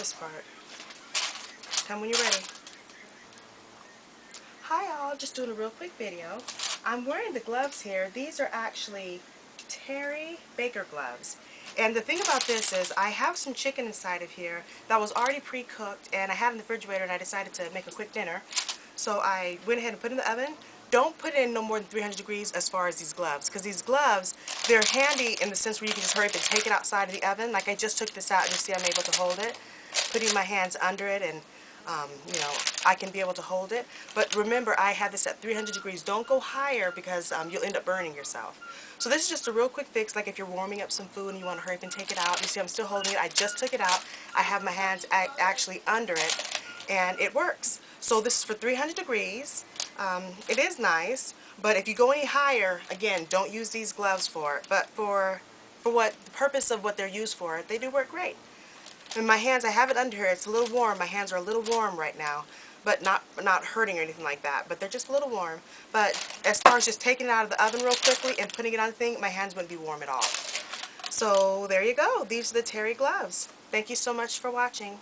this part. Tell me when you're ready. Hi all, just doing a real quick video. I'm wearing the gloves here. These are actually Terry Baker gloves. And the thing about this is I have some chicken inside of here that was already pre-cooked, and I had it in the refrigerator, and I decided to make a quick dinner. So I went ahead and put it in the oven. Don't put it in no more than 300 degrees as far as these gloves, because these gloves, they're handy in the sense where you can just hurry up and take it outside of the oven. Like I just took this out and you see I'm able to hold it. Putting my hands under it, and you know, I can be able to hold it. But remember, I had this at 300 degrees. Don't go higher because you'll end up burning yourself. So this is just a real quick fix, like if you're warming up some food and you want to hurry up and take it out. You see I'm still holding it. I just took it out. I have my hands actually under it, and it works. So this is for 300 degrees. It is nice, but if you go any higher, again, don't use these gloves for it. But for what the purpose of what they're used for, they do work great. And my hands, I have it under here. It's a little warm. My hands are a little warm right now, but not hurting or anything like that. But they're just a little warm. But as far as just taking it out of the oven real quickly and putting it on the thing, my hands wouldn't be warm at all. So there you go. These are the Terry gloves. Thank you so much for watching.